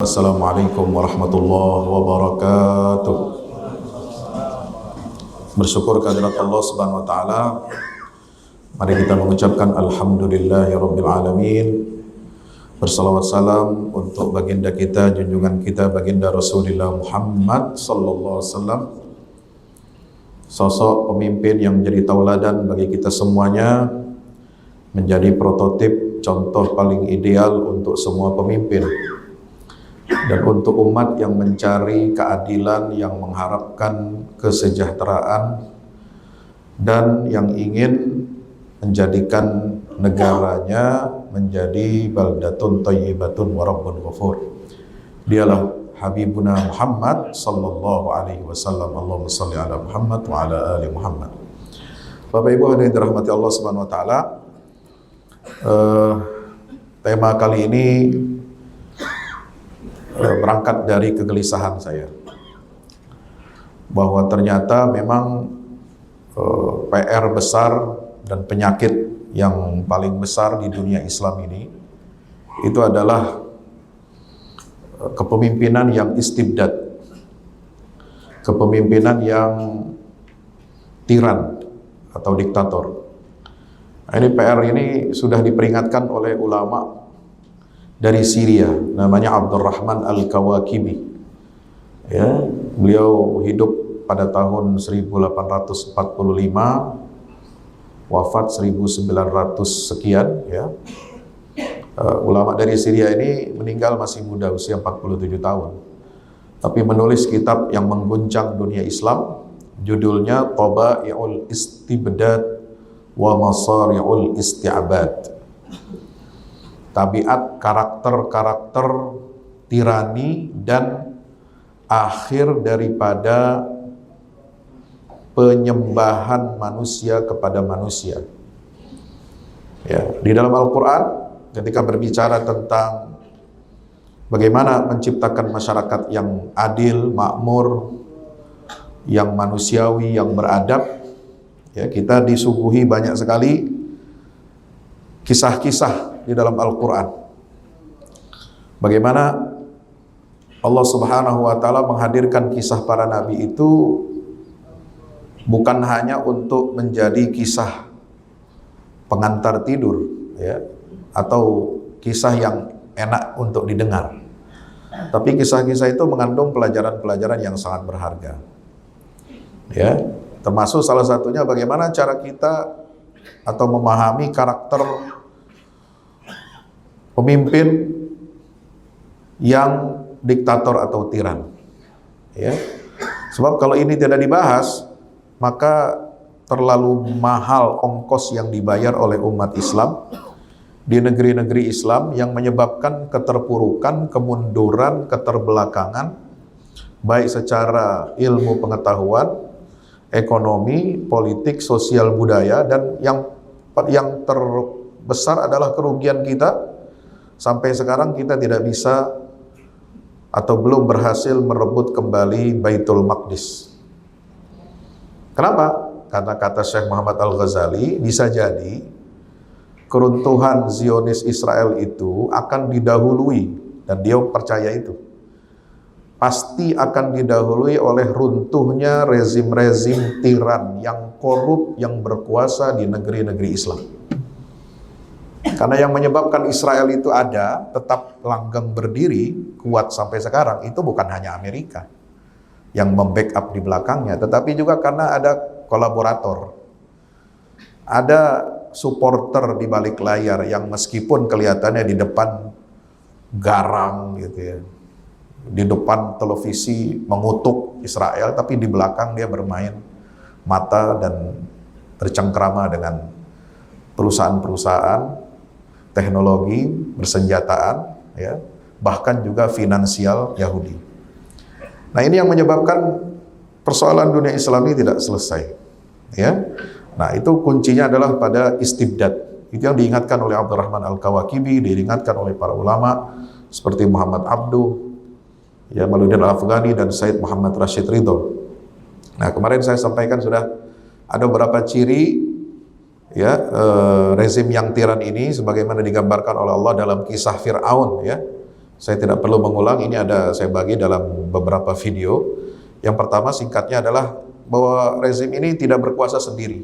Assalamualaikum warahmatullahi wabarakatuh. Bersyukur kehadirat Allah Subhanahu wa taala. Mari kita mengucapkan alhamdulillahirabbil alamin. Bersalawat salam untuk baginda kita, junjungan kita baginda Rasulullah Muhammad sallallahu alaihi wasallam. Sosok pemimpin yang menjadi tauladan bagi kita semuanya, menjadi prototip contoh paling ideal untuk semua pemimpin dan untuk umat yang mencari keadilan, yang mengharapkan kesejahteraan dan yang ingin menjadikan negaranya menjadi baldatun thayyibatun wa rabbun ghafur. Dialah Habibuna Muhammad sallallahu alaihi wasallam. Allahumma shalli ala Muhammad wa ala ali Muhammad. Bapak Ibu hadirin dirahmati Allah Subhanahu wa taala. Tema kali ini berangkat dari kegelisahan saya bahwa ternyata memang PR besar dan penyakit yang paling besar di dunia Islam ini itu adalah kepemimpinan yang istibdad, kepemimpinan yang tiran atau diktator. Nah, ini PR ini sudah diperingatkan oleh ulama dari Syria, namanya Abdurrahman Al-Kawakibi. Ya, beliau hidup pada tahun 1845, wafat 1900 sekian. Ya, ulama dari Syria ini meninggal masih muda, usia 47 tahun. Tapi menulis kitab yang mengguncang dunia Islam, judulnya Taba'i'ul Istibdad wa Masari'ul Isti'bad. Tabiat karakter-karakter tirani dan akhir daripada penyembahan manusia kepada manusia. Ya, di dalam Al-Quran ketika berbicara tentang bagaimana menciptakan masyarakat yang adil, makmur, yang manusiawi, yang beradab, ya, kita disuguhi banyak sekali kisah-kisah di dalam Al-Quran. Bagaimana Allah Subhanahu wa taala menghadirkan kisah para nabi itu bukan hanya untuk menjadi kisah pengantar tidur, ya, atau kisah yang enak untuk didengar. Tapi kisah-kisah itu mengandung pelajaran-pelajaran yang sangat berharga. Ya, termasuk salah satunya bagaimana cara kita atau memahami karakter pemimpin yang diktator atau tiran. Ya. Sebab kalau ini tidak dibahas, maka terlalu mahal ongkos yang dibayar oleh umat Islam di negeri-negeri Islam yang menyebabkan keterpurukan, kemunduran, keterbelakangan, baik secara ilmu pengetahuan, ekonomi, politik, sosial, budaya, dan yang terbesar adalah kerugian kita. Sampai sekarang kita tidak bisa atau belum berhasil merebut kembali Baitul Maqdis. Kenapa? Karena kata Syekh Muhammad Al-Ghazali, bisa jadi keruntuhan Zionis Israel itu akan didahului, dan dia percaya itu, pasti akan didahului oleh runtuhnya rezim-rezim tiran yang korup yang berkuasa di negeri-negeri Islam. Karena yang menyebabkan Israel itu ada, tetap langgeng berdiri, kuat sampai sekarang, itu bukan hanya Amerika yang membackup di belakangnya, tetapi juga karena ada kolaborator, ada supporter di balik layar yang meskipun kelihatannya di depan garang gitu ya, di depan televisi mengutuk Israel, tapi di belakang dia bermain mata dan bercengkrama dengan perusahaan-perusahaan teknologi, bersenjataan, ya, bahkan juga finansial Yahudi. Nah, ini yang menyebabkan persoalan dunia Islam ini tidak selesai. Ya, nah itu kuncinya adalah pada istibdad. Itu yang diingatkan oleh Abdurrahman Al-Kawakibi, diingatkan oleh para ulama seperti Muhammad Abduh, ya, Maluddin Al-Afghani, dan Said Muhammad Rashid Ridho. Nah, kemarin saya sampaikan sudah ada beberapa ciri, ya, rezim yang tiran ini sebagaimana digambarkan oleh Allah dalam kisah Fir'aun, ya. Saya tidak perlu mengulang, ini ada saya bagi dalam beberapa video. Yang pertama singkatnya adalah bahwa rezim ini tidak berkuasa sendiri.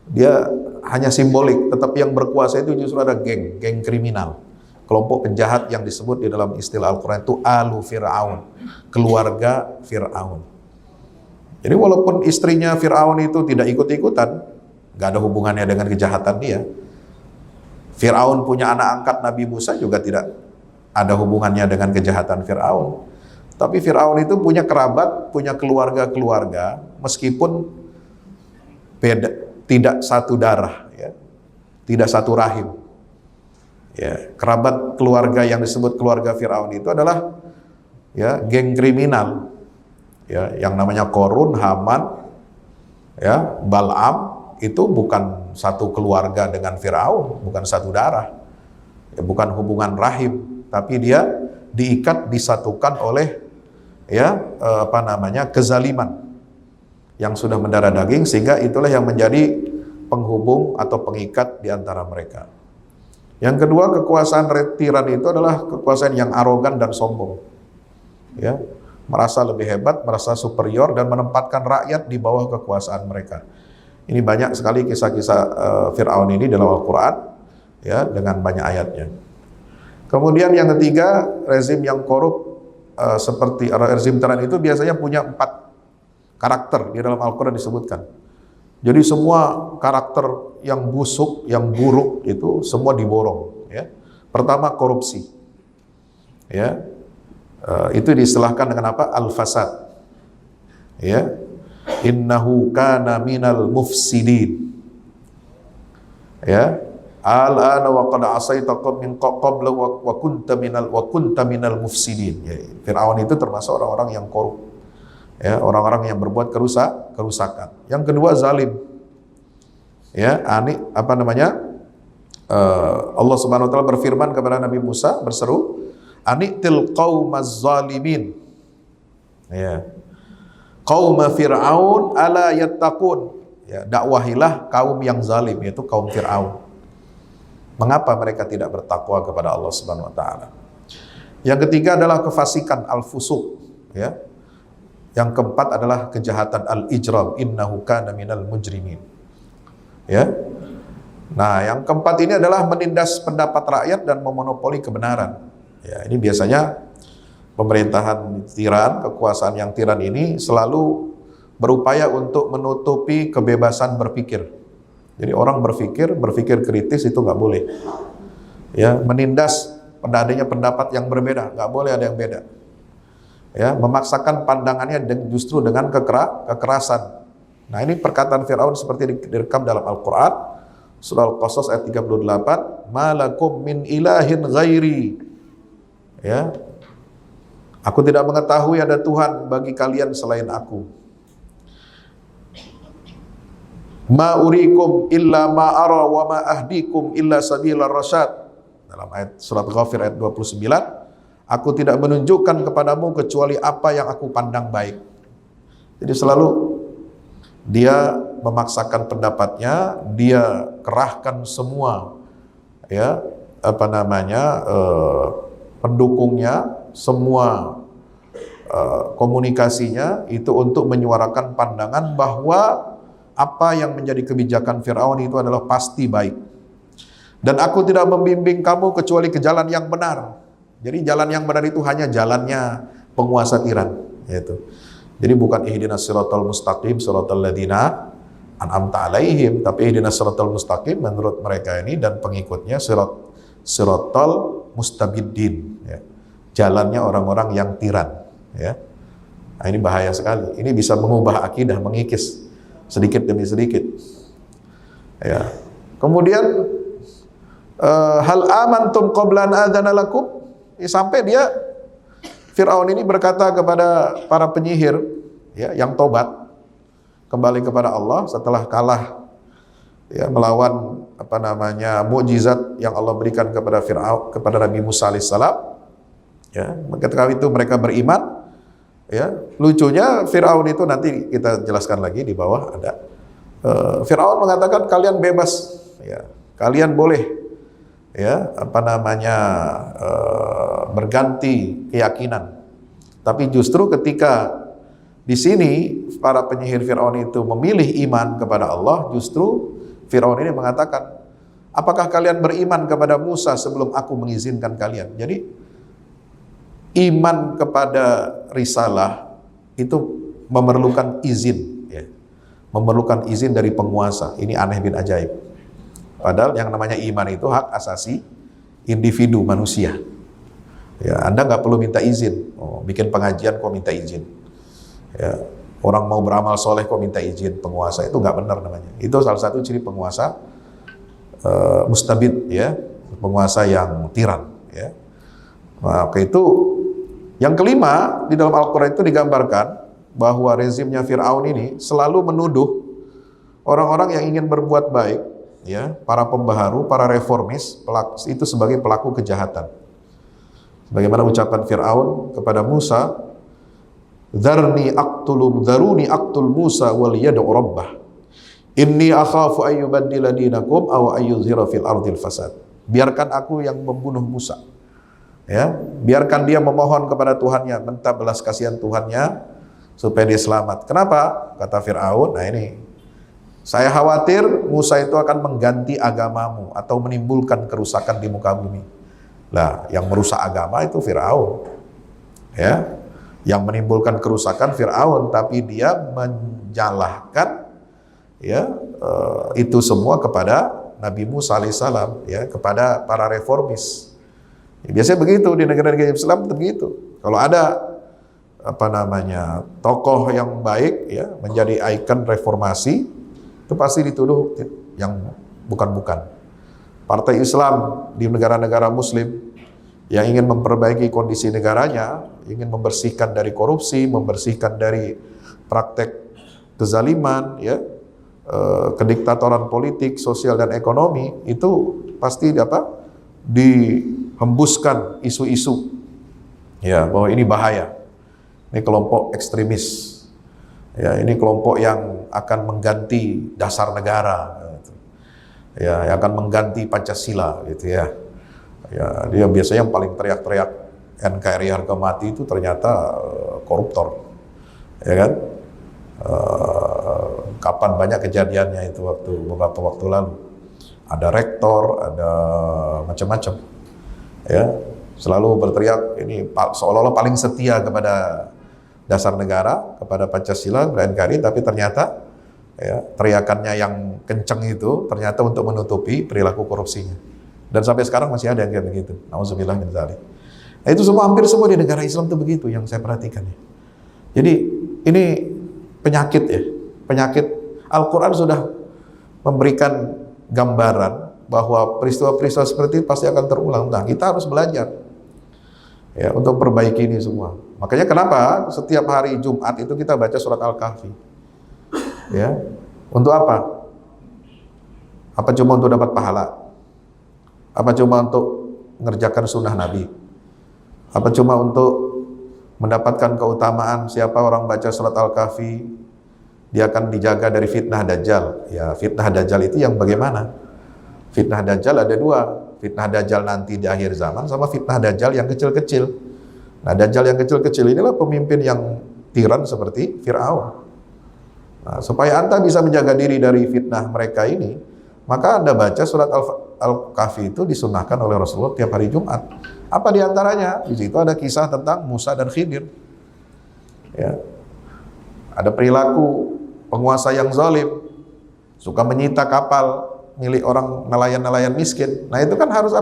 Dia hanya simbolik, tetapi yang berkuasa itu justru ada geng kriminal. Kelompok penjahat yang disebut di dalam istilah Al-Quran itu Alu Fir'aun, keluarga Fir'aun. Jadi walaupun istrinya Fir'aun itu tidak ikut-ikutan, gak ada hubungannya dengan kejahatan dia. Fir'aun punya anak angkat Nabi Musa juga tidak ada hubungannya dengan kejahatan Fir'aun. Tapi Fir'aun itu punya kerabat, punya keluarga-keluarga, meskipun beda, tidak satu darah, ya, tidak satu rahim. Ya, kerabat keluarga yang disebut keluarga Fir'aun itu adalah ya geng kriminal, ya, yang namanya Korun, Haman, ya, Bal'am, itu bukan satu keluarga dengan Fir'aun, bukan satu darah, ya, bukan hubungan rahim, tapi dia diikat, disatukan oleh ya kezaliman yang sudah mendarah daging, sehingga itulah yang menjadi penghubung atau pengikat di antara mereka. Yang kedua, kekuasaan tiran itu adalah kekuasaan yang arogan dan sombong, ya, merasa lebih hebat, merasa superior, dan menempatkan rakyat di bawah kekuasaan mereka. Ini banyak sekali kisah-kisah Fir'aun ini dalam Al-Quran, ya, dengan banyak ayatnya. Kemudian yang ketiga, rezim yang korup seperti rezim tiran itu biasanya punya 4 karakter di dalam Al-Quran disebutkan. Jadi semua karakter yang busuk, yang buruk itu semua diborong. Ya. Pertama, korupsi. Ya, itu diistilahkan dengan apa? Al-fasad. Ya, innahu kana minal mufsidin. Ya, al-ana wa qad asaita min qabla wa kunta minal mufsidin. Ya, Fir'aun itu termasuk orang-orang yang korup. Ya, orang-orang yang berbuat kerusakan. Yang kedua, zalim. Ya, Allah Subhanahu wa taala berfirman kepada Nabi Musa, berseru, "Ani'til qaumaz zalimin." Ya. Qauma Fir'aun ala yattaqun. Ya, dakwahilah kaum yang zalim, yaitu kaum Fir'aun. Mengapa mereka tidak bertakwa kepada Allah Subhanahu wa taala? Yang ketiga adalah kefasikan, al-fusuq, ya. Yang keempat adalah kejahatan, al-ijram, innahu kana minal mujrimin. Ya. Nah, yang keempat ini adalah menindas pendapat rakyat dan memonopoli kebenaran. Ya, ini biasanya pemerintahan tiran, kekuasaan yang tiran ini selalu berupaya untuk menutupi kebebasan berpikir. Jadi orang berpikir kritis itu nggak boleh. Ya, menindas adanya pendapat yang berbeda, nggak boleh ada yang beda. Ya, memaksakan pandangannya justru dengan kekerasan. Nah, ini perkataan Fir'aun seperti direkam dalam Al-Quran, surah Al-Qasas ayat 38, "Malakum min ilahin ghairi." Ya, aku tidak mengetahui ada Tuhan bagi kalian selain aku. "Ma urikum illa ma ara wa ma ahdikum illa sabilar rasyad." Dalam ayat surat Ghafir ayat 29, aku tidak menunjukkan kepadamu kecuali apa yang aku pandang baik. Jadi selalu dia memaksakan pendapatnya, dia kerahkan semua ya pendukungnya, semua komunikasinya itu untuk menyuarakan pandangan bahwa apa yang menjadi kebijakan Fir'aun itu adalah pasti baik. Dan aku tidak membimbing kamu kecuali ke jalan yang benar. Jadi jalan yang benar itu hanya jalannya penguasa tiran, yaitu. Jadi bukan ihdinas siratal mustaqim siratal ladzina an'amta alaihim, tapi ihdinas siratal mustaqim menurut mereka ini dan pengikutnya siratal mustabiddin, ya. Jalannya orang-orang yang tiran, ya. Nah, ini bahaya sekali. Ini bisa mengubah akidah, mengikis sedikit demi sedikit. Ya. Kemudian hal amantum qabla an adzana lakum. Sampai dia Fir'aun ini berkata kepada para penyihir, ya, yang tobat kembali kepada Allah setelah kalah, ya, melawan mukjizat yang Allah berikan kepada Fir'aun, kepada Nabi Musa alaihissalam. Ya, ketika itu mereka beriman. Ya, lucunya Fir'aun itu nanti kita jelaskan lagi di bawah ada. Fir'aun mengatakan kalian bebas, ya, kalian boleh, ya apa namanya berganti keyakinan. Tapi justru ketika di sini para penyihir Firaun itu memilih iman kepada Allah, justru Firaun ini mengatakan, apakah kalian beriman kepada Musa sebelum aku mengizinkan kalian? Jadi iman kepada risalah itu memerlukan izin, ya. Memerlukan izin dari penguasa. Ini aneh bin ajaib. Padahal yang namanya iman itu hak asasi individu manusia. Ya, Anda nggak perlu minta izin. Bikin pengajian kok minta izin. Ya, orang mau beramal soleh kok minta izin penguasa, itu nggak benar namanya. Itu salah satu ciri penguasa mustabid, ya, penguasa yang tiran. Ya. Nah, oke, itu yang kelima di dalam Al-Quran itu digambarkan bahwa rezimnya Fir'aun ini selalu menuduh orang-orang yang ingin berbuat baik, ya, para pembaharu, para reformis, itu sebagai pelaku kejahatan. Bagaimana ucapan Fir'aun kepada Musa, Dharuni aqtul Musa wal yad'u rabbah. Inni akhafu ayyubaddila dinakum aw ayyuzhira fil ardil fasad. Biarkan aku yang membunuh Musa. Ya, biarkan dia memohon kepada Tuhannya, minta belas kasihan Tuhannya supaya dia selamat. Kenapa? Kata Fir'aun, nah ini, saya khawatir Musa itu akan mengganti agamamu atau menimbulkan kerusakan di muka bumi. Nah, yang merusak agama itu Fir'aun. Ya, yang menimbulkan kerusakan Fir'aun, tapi dia menyalahkan, ya, itu semua kepada Nabi Musa alaihissalam, ya, kepada para reformis. Ya, biasanya begitu di negara-negara Islam, begitu. Kalau ada apa namanya tokoh yang baik, ya, menjadi ikon reformasi, itu pasti dituduh yang bukan-bukan. Partai Islam di negara-negara Muslim yang ingin memperbaiki kondisi negaranya, ingin membersihkan dari korupsi, membersihkan dari praktek kezaliman, ya, kediktatoran politik, sosial dan ekonomi, itu pasti dihembuskan isu-isu, ya, bahwa ini bahaya, ini kelompok ekstremis, ya, ini kelompok yang akan mengganti dasar negara, gitu. Ya, yang akan mengganti Pancasila, gitu ya. Ya, dia biasanya yang paling teriak-teriak NKRI harga mati itu ternyata koruptor, ya kan? Kapan banyak kejadiannya itu beberapa waktu lalu. Ada rektor, ada macam-macam, ya, selalu berteriak ini seolah-olah paling setia kepada dasar negara, kepada Pancasila, NKRI, tapi ternyata, ya, teriakannya yang kenceng itu ternyata untuk menutupi perilaku korupsinya. Dan sampai sekarang masih ada yang kayak begitu. Nauzubillah min dzalik. Nah, itu semua, hampir semua di negara Islam itu begitu yang saya perhatikan, ya. Jadi ini penyakit, ya. Penyakit. Al-Quran sudah memberikan gambaran bahwa peristiwa-peristiwa seperti itu pasti akan terulang. Nah, kita harus belajar, ya, untuk perbaiki ini semua. Makanya kenapa setiap hari Jumat itu kita baca surat Al-Kahfi, ya. Untuk apa? Apa cuma untuk dapat pahala? Apa cuma untuk mengerjakan sunnah Nabi? Apa cuma untuk mendapatkan keutamaan siapa orang baca surat Al-Kahfi, dia akan dijaga dari fitnah Dajjal? Ya, fitnah Dajjal itu yang bagaimana? Fitnah Dajjal ada dua. Fitnah Dajjal nanti di akhir zaman, sama fitnah Dajjal yang kecil-kecil. Nah, Dajjal yang kecil-kecil inilah pemimpin yang tiran seperti Fir'aun. Nah, supaya Anda bisa menjaga diri dari fitnah mereka ini, maka Anda baca surat Al-Kahfi itu disunnahkan oleh Rasulullah tiap hari Jumat. Apa diantaranya? Di situ ada kisah tentang Musa dan Khidir. Ya. Ada perilaku penguasa yang zalim, suka menyita kapal milik orang nelayan-nelayan miskin. Nah, itu kan harus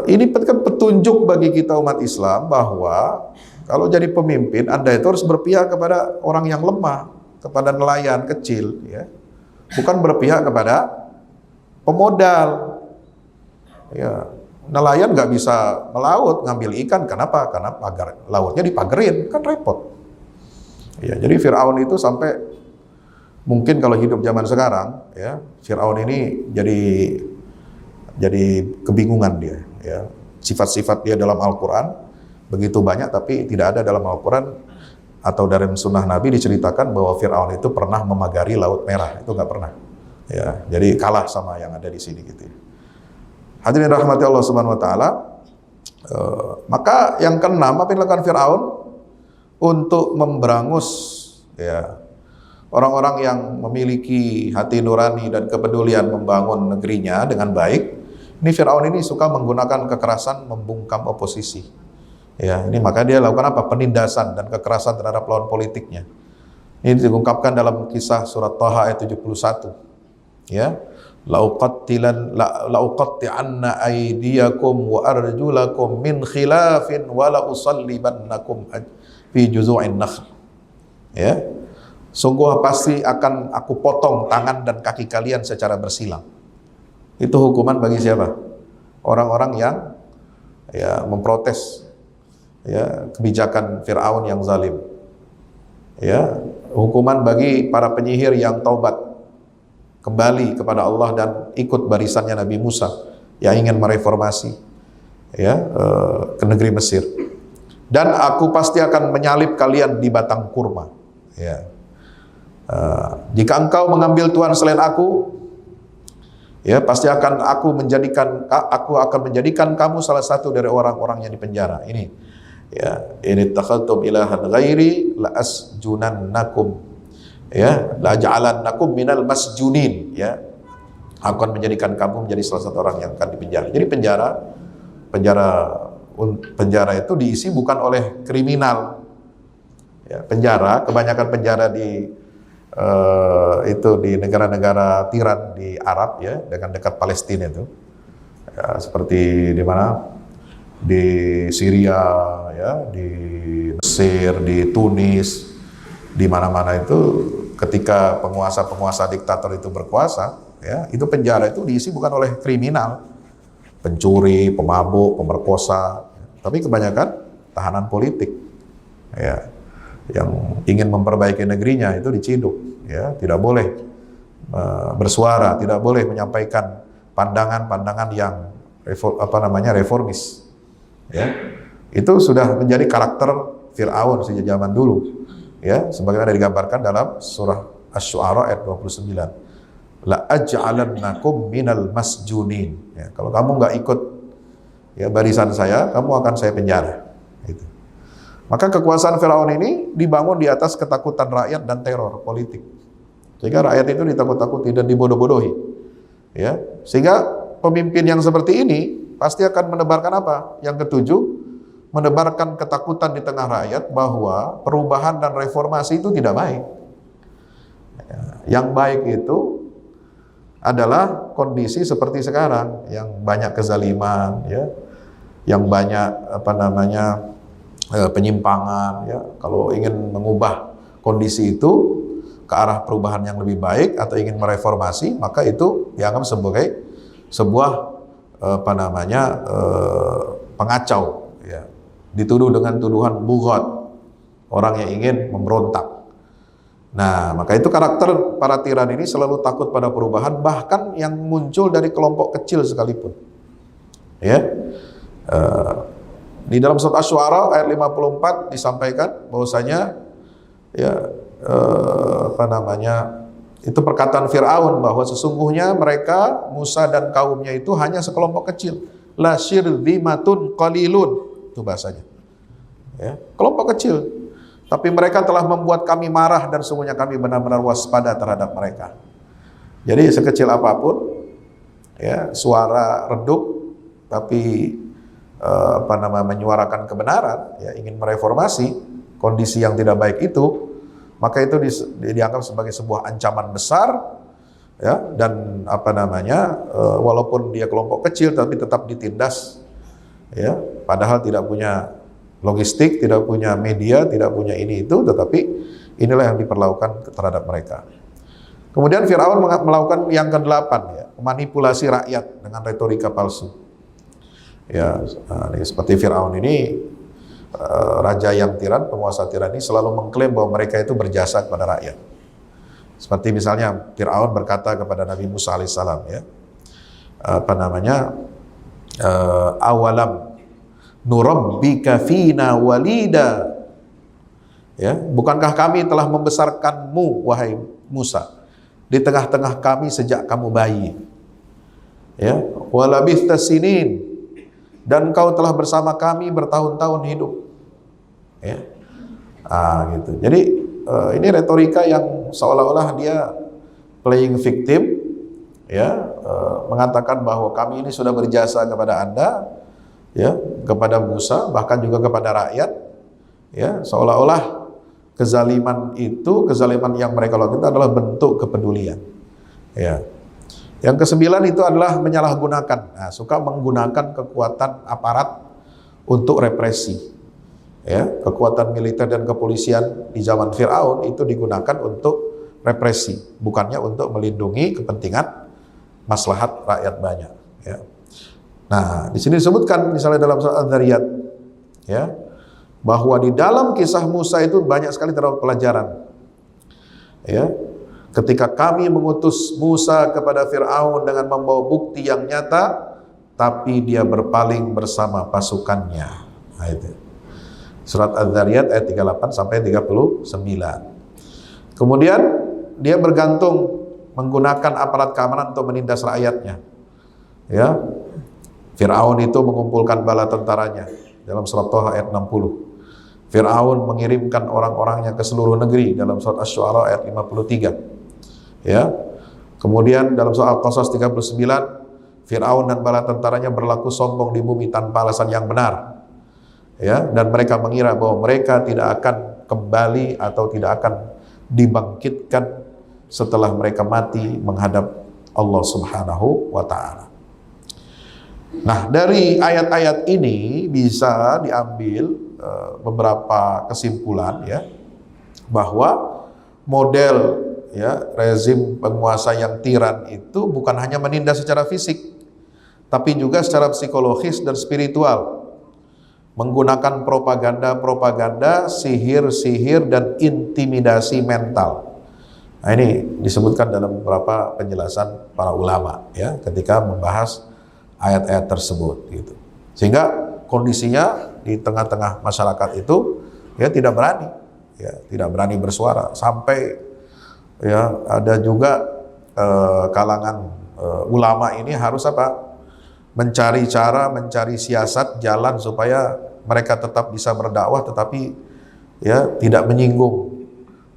ini kan petunjuk bagi kita umat Islam bahwa kalau jadi pemimpin, Anda itu harus berpihak kepada orang yang lemah, kepada nelayan kecil, ya. Bukan berpihak kepada pemodal. Ya, nelayan nggak bisa melaut, ngambil ikan. Kenapa? Karena pagar lautnya dipagerin, kan repot. Ya, jadi Fir'aun itu sampai mungkin kalau hidup zaman sekarang, ya, Fir'aun ini jadi kebingungan dia. Ya, sifat-sifat dia dalam Al-Quran begitu banyak, tapi tidak ada dalam Al-Quran atau dari sunnah Nabi diceritakan bahwa Fir'aun itu pernah memagari Laut Merah. Itu nggak pernah. Ya, jadi kalah sama yang ada di sini, gitu. Hadirin rahmati Allah Subhanahu wa taala, maka yang keenam, apa yang dilakukan Firaun untuk memberangus ya orang-orang yang memiliki hati nurani dan kepedulian membangun negerinya dengan baik. Ini Firaun ini suka menggunakan kekerasan membungkam oposisi. Ya, ini maka dia lakukan apa? Penindasan dan kekerasan terhadap lawan politiknya. Ini diungkapkan dalam kisah surat Thaha ayat 71. Ya, lauqatti'anna aydiyakum wa arjulakum min khilafin wa la usallibannakum fi juzu'in nakhl. Ya. Sungguh pasti akan aku potong tangan dan kaki kalian secara bersilang. Itu hukuman bagi siapa? Orang-orang yang ya memprotes ya kebijakan Firaun yang zalim. Ya, hukuman bagi para penyihir yang taubat kembali kepada Allah dan ikut barisannya Nabi Musa yang ingin mereformasi ya ke negeri Mesir. Dan aku pasti akan menyalib kalian di batang kurma. Ya. Jika engkau mengambil Tuhan selain aku, ya pasti akan aku akan menjadikan kamu salah satu dari orang-orang yang dipenjara. Ini ya, ini takhaltum ilahan ghairi la asjunannakum. Ya, la ja'alannakum minal masjunin, ya. Aku akan menjadikan kamu menjadi salah satu orang yang akan dipenjara. Jadi penjara itu diisi bukan oleh kriminal. Ya, kebanyakan penjara di negara-negara tiran di Arab ya, dengan dekat Palestina itu. Ya, seperti di mana? Di Syria ya, di Mesir, di Tunis, di mana-mana itu ketika penguasa-penguasa diktator itu berkuasa, ya, itu penjara itu diisi bukan oleh kriminal, pencuri, pemabuk, pemerkosa, tapi kebanyakan tahanan politik, ya, yang ingin memperbaiki negerinya itu diciduk, ya, tidak boleh bersuara, tidak boleh menyampaikan pandangan-pandangan yang reformis, ya, itu sudah menjadi karakter Fir'aun sejak zaman dulu. Ya, sebagaimana digambarkan dalam surah Asy-Syu'ara ayat 29. La aj'alannakum minal masjunin. Ya, kalau kamu nggak ikut ya barisan saya, kamu akan saya penjara. Gitu. Maka kekuasaan Firaun ini dibangun di atas ketakutan rakyat dan teror politik. Sehingga rakyat itu ditakut-takuti dan dibodoh-bodohi. Ya, sehingga pemimpin yang seperti ini pasti akan menebarkan apa? Yang ketujuh, menebarkan ketakutan di tengah rakyat bahwa perubahan dan reformasi itu tidak baik. Yang baik itu adalah kondisi seperti sekarang, yang banyak kezaliman, ya, yang banyak penyimpangan. Ya. Kalau ingin mengubah kondisi itu ke arah perubahan yang lebih baik atau ingin mereformasi, maka itu dianggap sebagai sebuah pengacau. Ya. Dituduh dengan tuduhan bughat, orang yang ingin memberontak. Nah, maka itu karakter para tiran ini selalu takut pada perubahan, bahkan yang muncul dari kelompok kecil sekalipun. Ya, di dalam surat Asy-Syu'ara ayat 54 disampaikan bahwasanya ya itu perkataan Fir'aun bahwa sesungguhnya mereka Musa dan kaumnya itu hanya sekelompok kecil. La syirzimatun qalilun. Itu bahasanya. Ya, kelompok kecil. Tapi mereka telah membuat kami marah dan sungguhnya kami benar-benar waspada terhadap mereka. Jadi sekecil apapun, ya, suara redup, tapi menyuarakan kebenaran, ya, ingin mereformasi kondisi yang tidak baik itu, maka itu dianggap sebagai sebuah ancaman besar, ya, dan walaupun dia kelompok kecil tapi tetap ditindas. Ya, padahal tidak punya logistik, tidak punya media, tidak punya ini itu, tetapi inilah yang diperlakukan terhadap mereka. Kemudian Firaun melakukan yang ke-8, ya, manipulasi rakyat dengan retorika palsu. Ya, seperti Firaun ini, raja yang tiran, penguasa tiran ini selalu mengklaim bahwa mereka itu berjasa kepada rakyat. Seperti misalnya Firaun berkata kepada Nabi Musa alaihissalam, ya, awalam nurabbika fina walida, ya, bukankah kami telah membesarkanmu wahai Musa di tengah-tengah kami sejak kamu bayi. Ya, walabithta sinin, dan kau telah bersama kami bertahun-tahun hidup. Ya. Gitu. Jadi ini retorika yang seolah-olah dia playing victim, ya, mengatakan bahwa kami ini sudah berjasa kepada Anda, ya, kepada Musa, bahkan juga kepada rakyat, ya, seolah-olah kezaliman yang mereka lakukan itu adalah bentuk kepedulian. Ya. Yang kesembilan itu adalah menyalahgunakan, suka menggunakan kekuatan aparat untuk represi. Ya, kekuatan militer dan kepolisian di zaman Fir'aun itu digunakan untuk represi, bukannya untuk melindungi kepentingan maslahat rakyat banyak. Ya. Nah, di sini disebutkan misalnya dalam surat Adz-Dzariyat, ya, bahwa di dalam kisah Musa itu banyak sekali terdapat pelajaran. Ya. Ketika kami mengutus Musa kepada Fir'aun dengan membawa bukti yang nyata, tapi dia berpaling bersama pasukannya. Nah, itu. Surat Adz-Dzariyat ayat 38 sampai 39. Kemudian dia bergantung menggunakan aparat keamanan untuk menindas rakyatnya. Ya. Fir'aun itu mengumpulkan bala tentaranya dalam surat Thaha ayat 60. Fir'aun mengirimkan orang-orangnya ke seluruh negeri dalam surat Asy-Syu'ara ayat 53. Ya. Kemudian dalam surat Al-Qasas 39, Fir'aun dan bala tentaranya berlaku sombong di bumi tanpa alasan yang benar. Ya, dan mereka mengira bahwa mereka tidak akan kembali atau tidak akan dibangkitkan setelah mereka mati menghadap Allah Subhanahu wa ta'ala. Nah, dari ayat-ayat ini bisa diambil beberapa kesimpulan, ya, bahwa model, ya, rezim penguasa yang tiran itu bukan hanya menindas secara fisik, tapi juga secara psikologis dan spiritual, menggunakan propaganda, sihir-sihir dan intimidasi mental. Nah, ini disebutkan dalam beberapa penjelasan para ulama, ya, ketika membahas ayat-ayat tersebut, gitu. Sehingga kondisinya di tengah-tengah masyarakat itu, ya, tidak berani bersuara, sampai, ya, ada juga kalangan ulama ini harus apa? Mencari cara, mencari siasat, jalan supaya mereka tetap bisa berdakwah, tetapi, ya, tidak menyinggung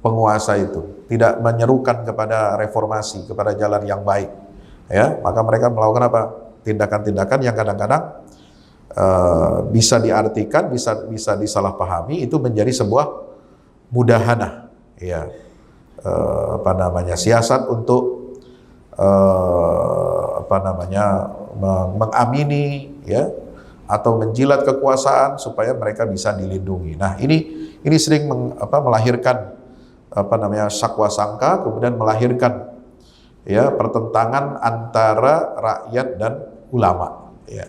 penguasa itu, tidak menyerukan kepada reformasi, kepada jalan yang baik. Ya, maka mereka melakukan apa? Tindakan-tindakan yang kadang-kadang bisa diartikan, bisa disalahpahami, itu menjadi sebuah mudahana, ya. Siasat untuk mengamini, ya, atau menjilat kekuasaan supaya mereka bisa dilindungi. Nah, ini sering melahirkan sakwa sangka, kemudian melahirkan, ya, pertentangan antara rakyat dan ulama, ya.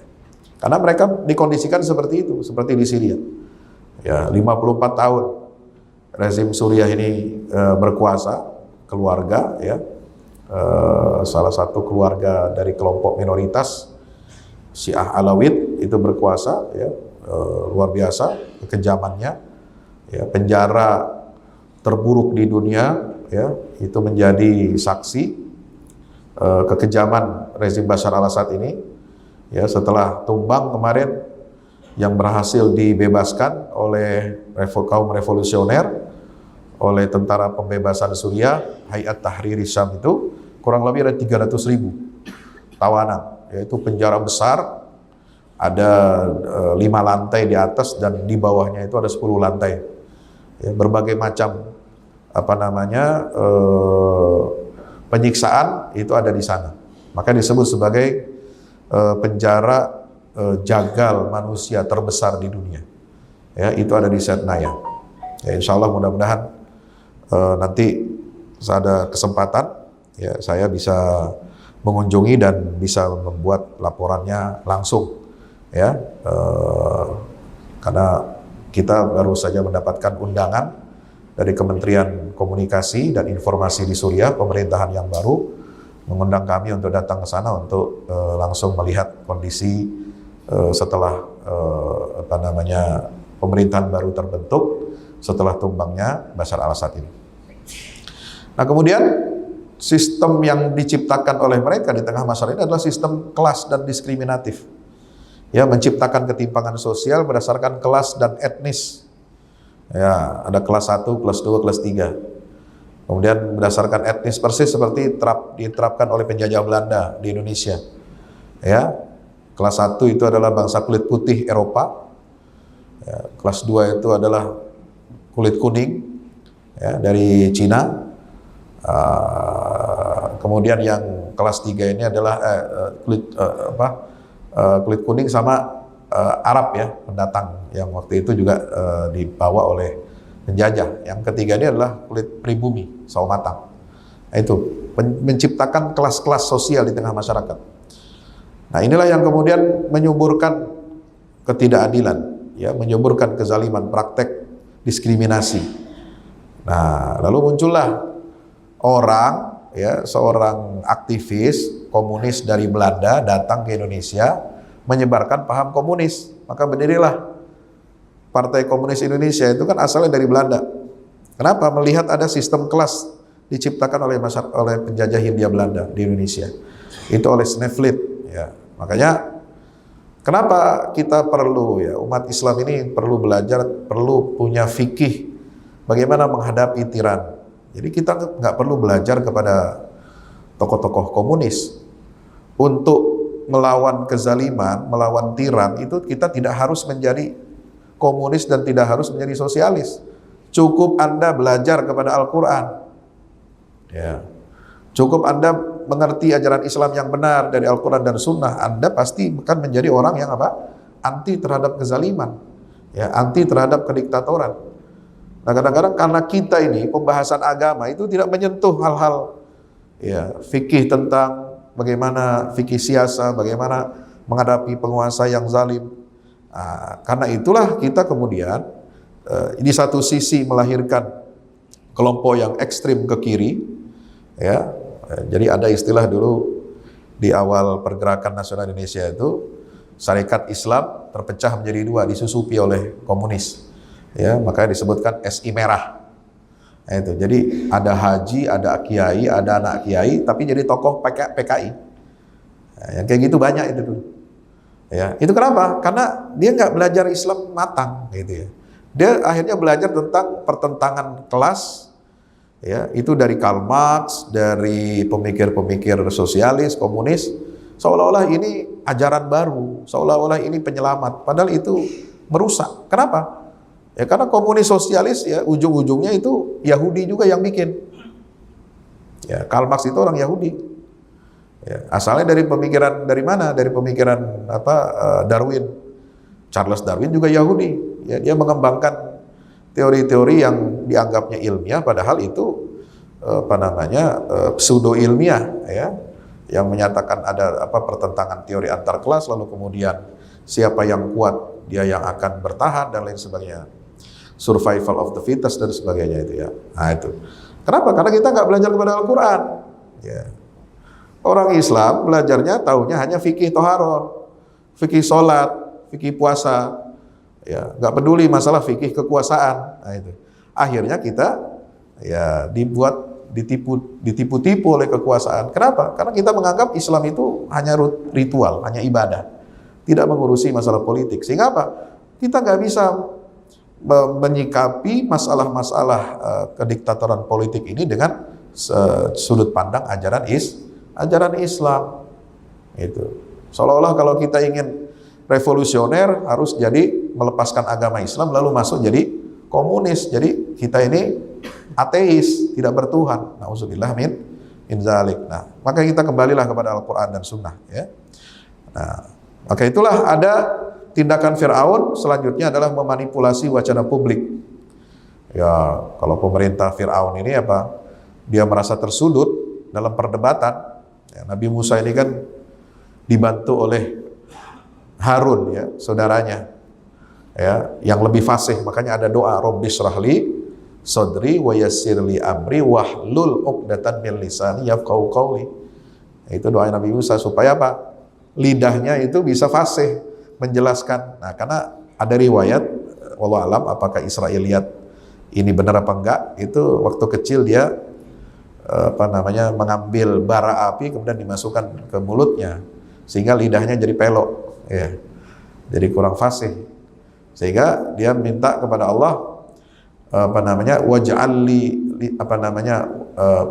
Karena mereka dikondisikan seperti itu, seperti di Syria. Ya, 54 tahun rezim Suriah ini berkuasa, keluarga, ya, salah satu keluarga dari kelompok minoritas Syiah Alawid itu berkuasa, ya, luar biasa kekejamannya, ya, penjara terburuk di dunia, ya, itu menjadi saksi kekejaman rezim Bashar al-Assad ini, ya. Setelah tumbang kemarin, yang berhasil dibebaskan oleh kaum revolusioner, oleh tentara pembebasan Suriah, Hayat Tahrir Syam, itu kurang lebih ada 300.000 tawanan, yaitu penjara besar, ada 5 lantai di atas dan di bawahnya itu ada 10 lantai, ya, berbagai macam penyiksaan itu ada di sana. Maka disebut sebagai penjara jagal manusia terbesar di dunia. Ya, itu ada di Setnaya. Ya, insya Allah mudah-mudahan nanti ada kesempatan, ya, saya bisa mengunjungi dan bisa membuat laporannya langsung, ya, karena kita baru saja mendapatkan undangan dari Kementerian Komunikasi dan Informasi di Suriah, pemerintahan yang baru mengundang kami untuk datang ke sana untuk langsung melihat kondisi setelah pemerintahan baru terbentuk setelah tumbangnya Bashar al-Assad ini. Nah, kemudian sistem yang diciptakan oleh mereka di tengah masyarakat ini adalah sistem kelas dan diskriminatif. Ya, menciptakan ketimpangan sosial berdasarkan kelas dan etnis. Ya, ada kelas 1, kelas 2, kelas 3. Kemudian berdasarkan etnis persis seperti diterapkan oleh penjajah Belanda di Indonesia. Ya, kelas 1 itu adalah bangsa kulit putih Eropa. Ya, kelas 2 itu adalah kulit kuning ya, dari Cina. Kemudian yang kelas 3 ini adalah kulit kuning sama Arab ya, pendatang yang waktu itu juga dibawa oleh penjajah. Yang ketiga ini adalah kulit pribumi, sawo matang. Nah, itu menciptakan kelas-kelas sosial di tengah masyarakat. Nah, inilah yang kemudian menyuburkan ketidakadilan, ya, menyuburkan kezaliman, praktek diskriminasi. Nah, lalu muncullah orang, ya, seorang aktivis komunis dari Belanda datang ke Indonesia menyebarkan paham komunis. Maka berdirilah Partai Komunis Indonesia, itu kan asalnya dari Belanda. Kenapa? Melihat ada sistem kelas diciptakan oleh penjajah Hindia Belanda di Indonesia. Itu oleh Snevely, ya. Makanya kenapa kita perlu, ya, umat Islam ini perlu belajar, perlu punya fikih bagaimana menghadapi tiran. Jadi kita nggak perlu belajar kepada tokoh-tokoh komunis untuk melawan kezaliman, melawan tiran. Itu kita tidak harus menjadi komunis dan tidak harus menjadi sosialis. Cukup Anda belajar kepada Al-Quran, ya. Cukup Anda mengerti ajaran Islam yang benar dari Al-Quran dan Sunnah, Anda pasti akan menjadi orang yang anti terhadap kezaliman, ya, anti terhadap kediktatoran. Nah, kadang-kadang karena kita ini pembahasan agama itu tidak menyentuh hal-hal, ya, fikih tentang bagaimana fikih siasa, bagaimana menghadapi penguasa yang zalim. Nah, karena itulah kita kemudian di satu sisi melahirkan kelompok yang ekstrim ke kiri, ya. Jadi ada istilah dulu di awal pergerakan nasional Indonesia itu, Syarikat Islam terpecah menjadi dua, disusupi oleh komunis, ya, makanya disebutkan SI merah. Nah, itu jadi ada haji, ada kiai, ada anak kiai, tapi jadi tokoh PKI. Nah, yang kayak gitu banyak itu dulu. Ya, itu kenapa? Karena dia nggak belajar Islam matang, gitu ya. Dia akhirnya belajar tentang pertentangan kelas, ya, itu dari Karl Marx, dari pemikir-pemikir sosialis, komunis, seolah-olah ini ajaran baru, seolah-olah ini penyelamat, padahal itu merusak. Kenapa? Ya karena komunis sosialis, ya, ujung-ujungnya itu Yahudi juga yang bikin. Ya, Karl Marx itu orang Yahudi. Ya, asalnya dari pemikiran dari mana? Dari pemikiran Darwin. Charles Darwin juga Yahudi. Ya, dia mengembangkan teori-teori yang dianggapnya ilmiah, padahal itu pseudo ilmiah, ya, yang menyatakan ada pertentangan teori antar kelas, lalu kemudian siapa yang kuat dia yang akan bertahan dan lain sebagainya. Survival of the fittest dan sebagainya itu, ya. Nah, itu. Kenapa? Karena kita nggak belajar kepada Al-Quran. Ya. Orang Islam belajarnya tahunya hanya fikih toharoh, fikih sholat, fikih puasa, ya, nggak peduli masalah fikih kekuasaan. Nah, itu. Akhirnya kita, ya, ditipu-tipu oleh kekuasaan. Kenapa? Karena kita menganggap Islam itu hanya ritual, hanya ibadah, tidak mengurusi masalah politik. Sehingga apa? Kita nggak bisa menyikapi masalah-masalah kediktatoran politik ini dengan sudut pandang ajaran Islam. Itu seolah-olah kalau kita ingin revolusioner harus jadi melepaskan agama Islam lalu masuk jadi komunis. Jadi kita ini ateis, tidak bertuhan. Nauzubillah min zalik. Nah, maka kita kembalilah kepada Al-Quran dan Sunnah, ya. Nah, maka itulah ada tindakan Fir'aun selanjutnya adalah memanipulasi wacana publik. Ya, kalau pemerintah Fir'aun ini dia merasa tersudut dalam perdebatan. Ya, Nabi Musa ini kan dibantu oleh Harun, ya, saudaranya, ya, yang lebih fasih. Makanya ada doa, Rabbi shrahli sadri wa yassirli amri wahlul 'uqdatan min lisani yafqahu qawli. Itu doa Nabi Musa supaya lidahnya itu bisa fasih menjelaskan. Nah, karena ada riwayat, wallahu alam apakah Israiliyat ini benar apa enggak, itu waktu kecil dia mengambil bara api kemudian dimasukkan ke mulutnya sehingga lidahnya jadi pelok, ya, jadi kurang fasih, sehingga dia minta kepada Allah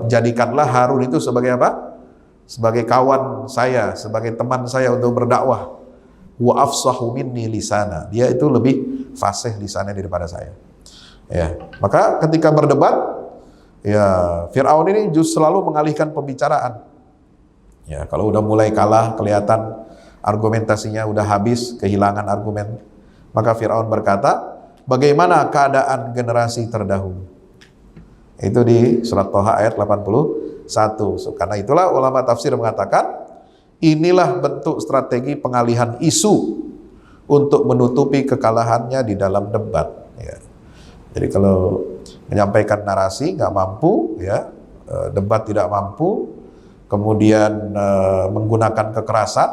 jadikanlah Harun itu sebagai apa? Sebagai kawan saya, sebagai teman saya untuk berdakwah. Wa afsahu minni lisana, dia itu lebih fasih lisannya daripada saya. Ya, maka ketika berdebat, ya Fir'aun ini justru selalu mengalihkan pembicaraan. Ya, kalau udah mulai kalah, kelihatan argumentasinya udah habis, kehilangan argumen, maka Fir'aun berkata, bagaimana keadaan generasi terdahulu? Itu di surat Thaha ayat 81. Karena itulah ulama tafsir mengatakan, inilah bentuk strategi pengalihan isu untuk menutupi kekalahannya di dalam debat. Ya. Jadi kalau menyampaikan narasi nggak mampu, ya, debat tidak mampu, kemudian menggunakan kekerasan,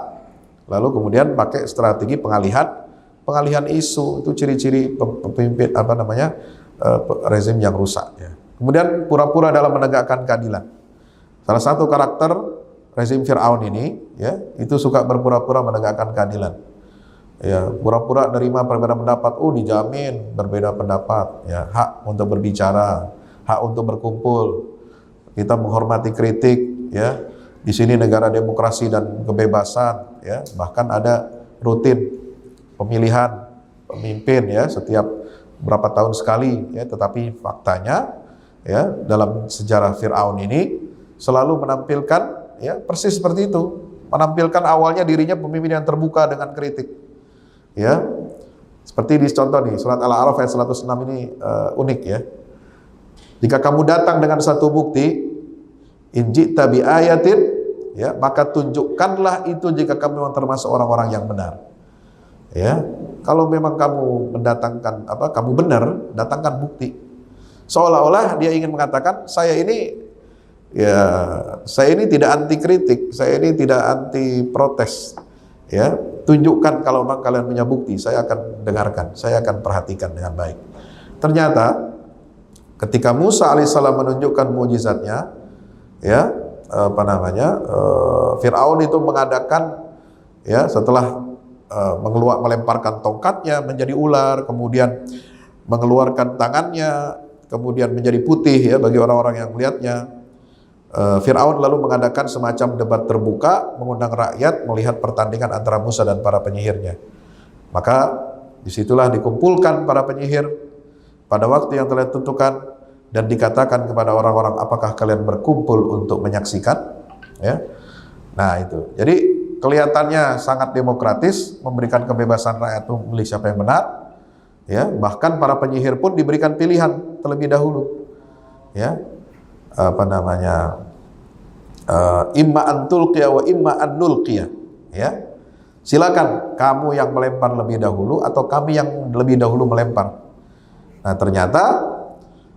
lalu kemudian pakai strategi pengalihan isu, itu ciri-ciri pemimpin rezim yang rusak. Ya. Kemudian pura-pura dalam menegakkan keadilan. Salah satu karakter rezim Fir'aun ini, ya, itu suka berpura-pura menegakkan keadilan. Ya, pura-pura nerima perbedaan pendapat, dijamin berbeda pendapat, ya, hak untuk berbicara, hak untuk berkumpul. Kita menghormati kritik, ya. Di sini negara demokrasi dan kebebasan, ya. Bahkan ada rutin pemilihan pemimpin, ya, setiap berapa tahun sekali, ya. Tetapi faktanya, ya, dalam sejarah Fir'aun ini selalu menampilkan, ya, persis seperti itu, menampilkan awalnya dirinya pemimpin yang terbuka dengan kritik. Ya, seperti di contoh nih surat Al-A'raf ayat 106 ini unik, ya. Jika kamu datang dengan satu bukti, in ji'ta bi ayatin, ya, maka tunjukkanlah itu jika kamu memang termasuk orang-orang yang benar. Ya, kalau memang kamu mendatangkan kamu benar, datangkan bukti. Seolah-olah dia ingin mengatakan saya ini tidak anti kritik, saya ini tidak anti protes. Ya, tunjukkan kalau memang kalian punya bukti, saya akan dengarkan, saya akan perhatikan dengan baik. Ternyata ketika Musa alaihissalam menunjukkan mukjizatnya, ya, Fir'aun itu mengadakan, ya, setelah melemparkan tongkatnya menjadi ular, kemudian mengeluarkan tangannya, kemudian menjadi putih, ya, bagi orang-orang yang melihatnya. Fir'aun lalu mengadakan semacam debat terbuka, mengundang rakyat melihat pertandingan antara Musa dan para penyihirnya. Maka disitulah dikumpulkan para penyihir pada waktu yang telah ditentukan dan dikatakan kepada orang-orang, apakah kalian berkumpul untuk menyaksikan? Ya. Nah itu, jadi kelihatannya sangat demokratis, memberikan kebebasan rakyat untuk memilih siapa yang benar. Ya, bahkan para penyihir pun diberikan pilihan terlebih dahulu. Ya. Imma an tulqiya wa imma an nulqiya, ya, silakan kamu yang melempar lebih dahulu atau kami yang lebih dahulu melempar. Nah ternyata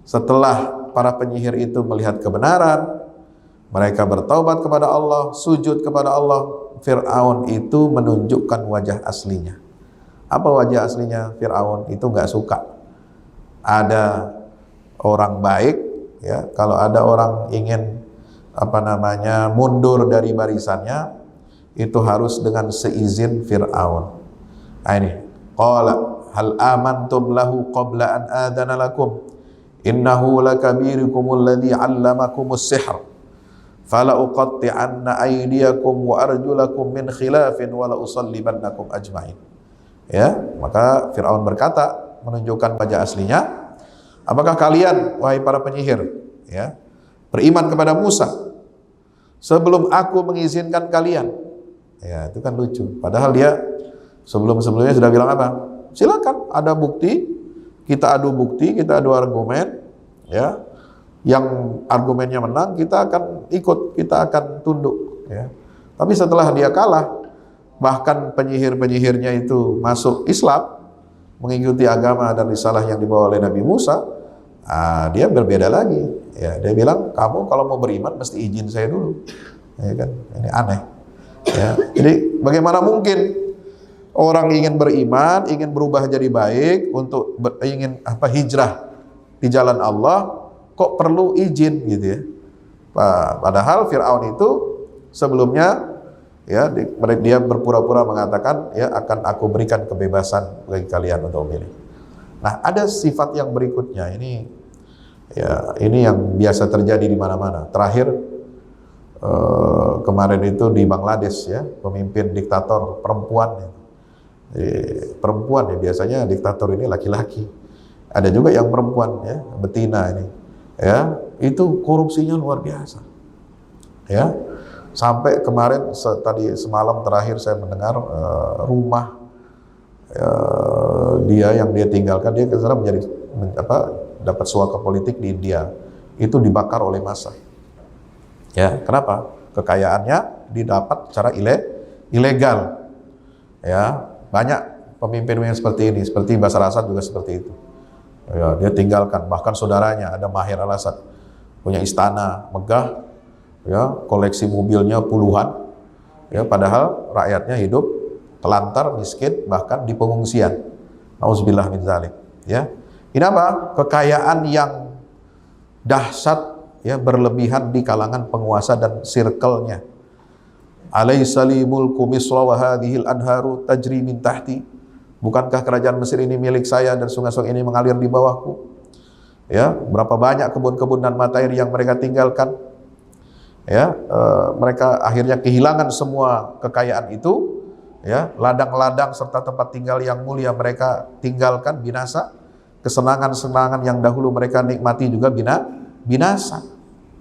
setelah para penyihir itu melihat kebenaran, mereka bertaubat kepada Allah, sujud kepada Allah, Fir'aun itu menunjukkan wajah aslinya. Apa wajah aslinya? Fir'aun itu nggak suka ada orang baik. Ya, kalau ada orang ingin mundur dari barisannya, itu harus dengan seizin Fir'aun. Nah ini, qala hal amantum lahu qabla an adana lakum innahu lakabirukumul ladzi 'allamakumus sihr fala uqatti'anna aydiyakum wa arjulakum min khilafin wa la usallibannakum ajma'in. Ya, maka Fir'aun berkata, menunjukkan wajah aslinya, apakah kalian, wahai para penyihir, ya, beriman kepada Musa sebelum aku mengizinkan kalian? Ya, itu kan lucu. Padahal dia sebelum-sebelumnya sudah bilang apa? Silakan, ada bukti, kita adu bukti, kita adu argumen, ya. Yang argumennya menang, kita akan ikut, kita akan tunduk, ya. Tapi setelah dia kalah, bahkan penyihir-penyihirnya itu masuk Islam, mengikuti agama dan risalah yang dibawa oleh Nabi Musa, dia berbeda lagi. Ya, dia bilang, kamu kalau mau beriman mesti izin saya dulu. Ya kan? Ini aneh. Ya. Jadi bagaimana mungkin orang ingin beriman, ingin berubah jadi baik, untuk ingin hijrah di jalan Allah, kok perlu izin gitu ya? Padahal Fir'aun itu sebelumnya ya dia berpura-pura mengatakan ya akan aku berikan kebebasan bagi kalian untuk memilih. Nah, ada sifat yang berikutnya ini yang biasa terjadi di mana-mana. Terakhir kemarin itu di Bangladesh ya, pemimpin diktator perempuan. Perempuan ya, biasanya diktator ini laki-laki. Ada juga yang perempuan ya, betina ini. Ya, itu korupsinya luar biasa. Ya. Sampai kemarin semalam terakhir saya mendengar rumah dia yang dia tinggalkan, dia kesana dapat suaka politik di India, itu dibakar oleh massa. Ya, kenapa? Kekayaannya didapat secara ilegal. Ya, banyak pemimpin yang seperti ini, seperti Bashar Assad juga seperti itu. Ya, dia tinggalkan, bahkan saudaranya ada Maher al-Assad punya istana megah, ya, koleksi mobilnya puluhan, ya, padahal rakyatnya hidup telantar, miskin, bahkan di pengungsian. Nauzubillah min dzalik. Ya, ini apa? Kekayaan yang dahsyat, ya, berlebihan di kalangan penguasa dan circle-nya. Alaisa li mulku Misra wa hadhil anharu tajri min tahti. Bukankah kerajaan Mesir ini milik saya dan sungai-sungai ini mengalir di bawahku? Ya, berapa banyak kebun-kebun dan mata air yang mereka tinggalkan? Ya, mereka akhirnya kehilangan semua kekayaan itu. Ya, ladang-ladang serta tempat tinggal yang mulia mereka tinggalkan, binasa. Kesenangan-senangan yang dahulu mereka nikmati juga binasa.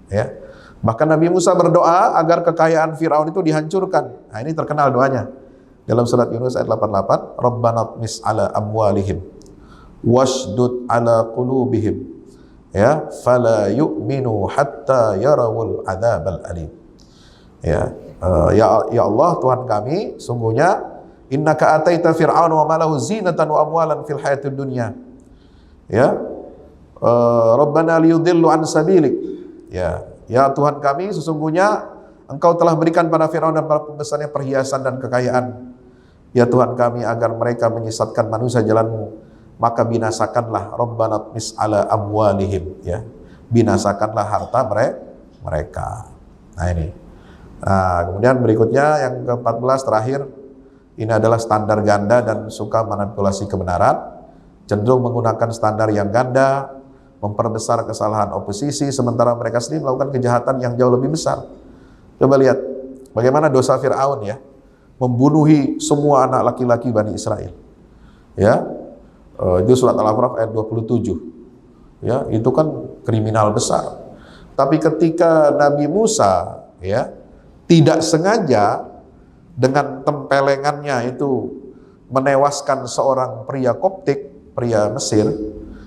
Ya. Bahkan Nabi Musa berdoa agar kekayaan Fir'aun itu dihancurkan. Nah, ini terkenal doanya. Dalam surat Yunus ayat 88, Rabbana tmis ala amwalihim washdud ala qulubihim ya fala yu'minu hatta yarawul adzabal alim. Ya, ya Allah Tuhan kami, sungguhnya innaka ataita fir'aun wa malahu zinatan wa amwalan fil hayatid dunya. Ya. Rabbana liyudillu an sabilik. Ya Tuhan kami, sesungguhnya Engkau telah berikan pada Fir'aun dan para pembesarnya perhiasan dan kekayaan. Ya Tuhan kami, agar mereka menyesatkan manusia jalan-Mu, maka binasakanlah Rabbana tmis ala amwalihim, ya. Binasakanlah harta mereka. Nah, ini. Nah, kemudian berikutnya yang ke-14 terakhir, ini adalah standar ganda dan suka manipulasi kebenaran, cenderung menggunakan standar yang ganda, memperbesar kesalahan oposisi, sementara mereka sendiri melakukan kejahatan yang jauh lebih besar. Coba lihat bagaimana dosa Fir'aun, ya, membunuhi semua anak laki-laki Bani Israel. Ya, itu surat Al-A'raf ayat 27. Ya, itu kan kriminal besar. Tapi ketika Nabi Musa, ya, tidak sengaja dengan tempelengannya itu menewaskan seorang pria Koptik, pria Mesir,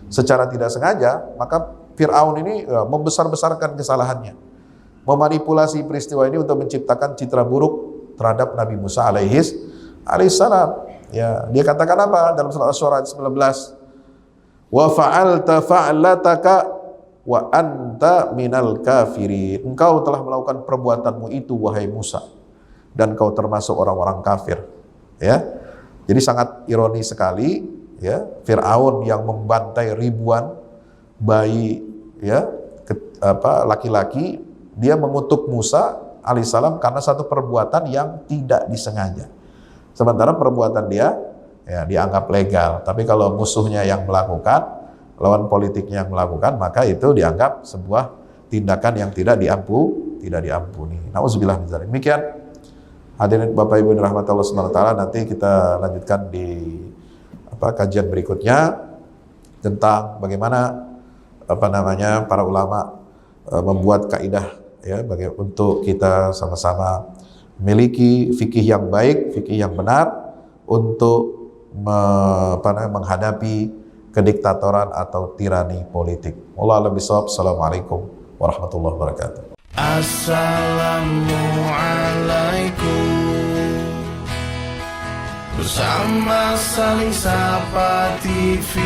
secara tidak sengaja, maka Fir'aun ini membesar-besarkan kesalahannya, memanipulasi peristiwa ini untuk menciptakan citra buruk terhadap Nabi Musa alaihissalam. Ya, dia katakan apa dalam surat Asy-Syu'ara 19? Wa fa'alta fa'lataka wa anta minal kafirin. Engkau telah melakukan perbuatanmu itu wahai Musa, dan kau termasuk orang-orang kafir. Ya. Jadi sangat ironis sekali, ya, Fir'aun yang membantai ribuan bayi, ya, laki-laki, dia mengutuk Musa alaihissalam karena satu perbuatan yang tidak disengaja. Sementara perbuatan dia, ya, dianggap legal. Tapi kalau musuhnya yang melakukan, lawan politiknya yang melakukan, maka itu dianggap sebuah tindakan yang tidak diampuni. Nauzubillah min dzalik. Demikian hadirin Bapak Ibu dirahmati Allah Subhanahu wa taala, nanti kita lanjutkan di kajian berikutnya tentang bagaimana para ulama membuat kaidah, ya, untuk kita sama-sama memiliki fikih yang baik, fikih yang benar untuk menghadapi kediktatoran atau tirani politik. Wallahu a'lam bishawab. Assalamualaikum warahmatullahi wabarakatuh. Assalamualaikum. Bersama Saling Sapa TV.